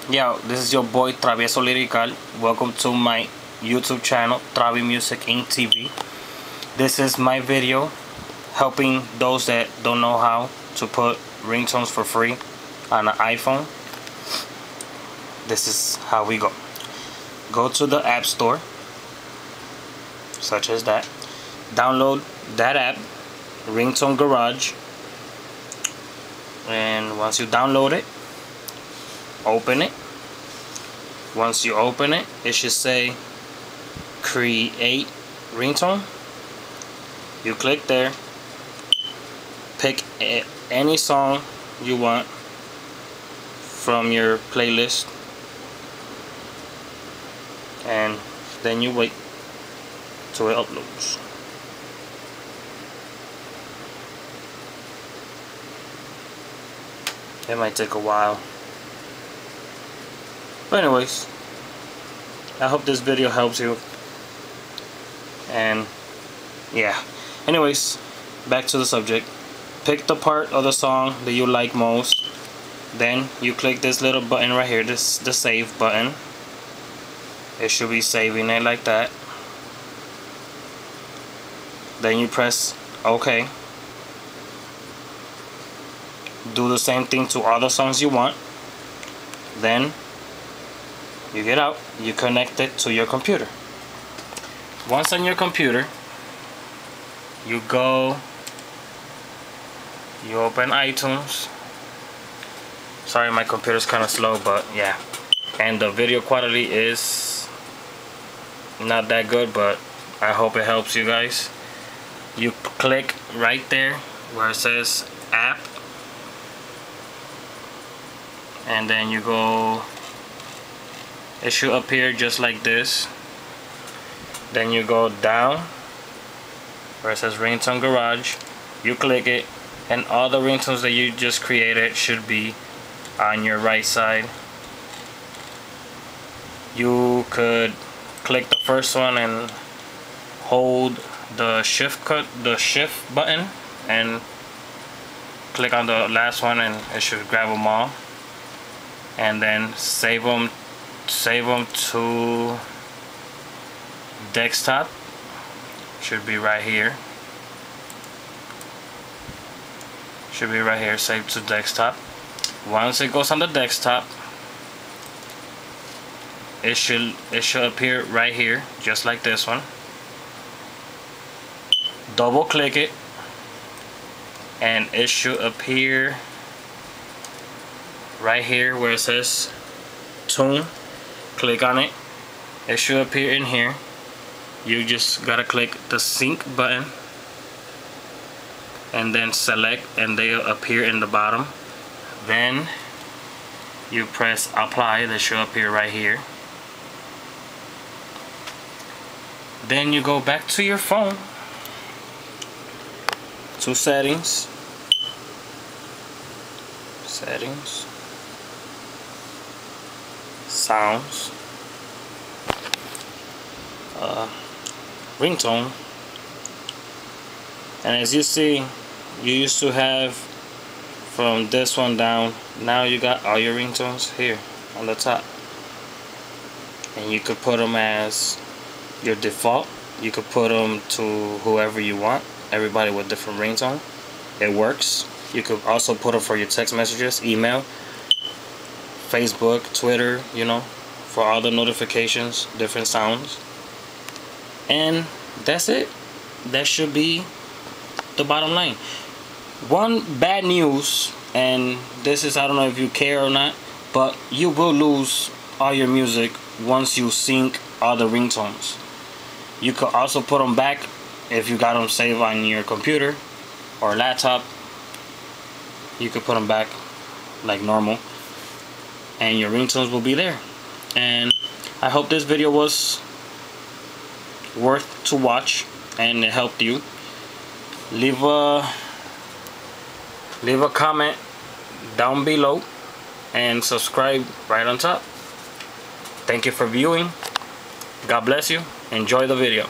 Yo, this is your boy Travieso Lyrical. Welcome to my YouTube channel, Travi Music Inc. TV. This is my video helping those that don't know how to put ringtones for free on an iPhone. This is how we go. Go to the App Store, such as that. Download that app, Ringtone Garage. And once you download it, open it. Once you open it, it should say create ringtone. You click there, pick any song you want from your playlist, and then you wait till it uploads. It might take a while. But anyways, I hope this video helps you. And yeah. Anyways, back to the subject. Pick the part of the song that you like most. Then you click this little button right here, the save button. It should be saving it like that. Then you press OK. Do the same thing to all the songs you want. Then you get out, you connect it to your computer. Once on your computer, you open iTunes. Sorry, my computer's kind of slow, but yeah. And the video quality is not that good, but I hope it helps you guys. You click right there where it says app, and then you go, it should appear just like this. Then you go down where it says Ringtone Garage, you click it, and all the ringtones that you just created should be on your right side. You could click the first one and hold the shift button and click on the last one, and it should grab them all, and then save them to desktop. Should be right here. Should be right here, save to desktop. Once it goes on the desktop, it should appear right here, just like this one. Double click it, and it should appear right here where it says tune. Click on it. It should appear in here. You just gotta click the sync button and then select, and they'll appear in the bottom. Then you press apply. They should appear right here. Then you go back to your phone, to settings, sounds, ringtone, and as you see, you used to have from this one down. Now you got all your ringtones here on the top, and you could put them as your default. You could put them to whoever you want, everybody with different ringtone. It works. You could also put them for your text messages, email, Facebook, Twitter, you know, for all the notifications, different sounds. And that's it. That should be the bottom line. One bad news, and this is, I don't know if you care or not, but you will lose all your music once you sync all the ringtones. You could also put them back if you got them saved on your computer or laptop. You could put them back like normal, and your ringtones will be there. And I hope this video was worth to watch and it helped you. Leave a comment down below and subscribe right on top. Thank you for viewing. God bless you. Enjoy the video.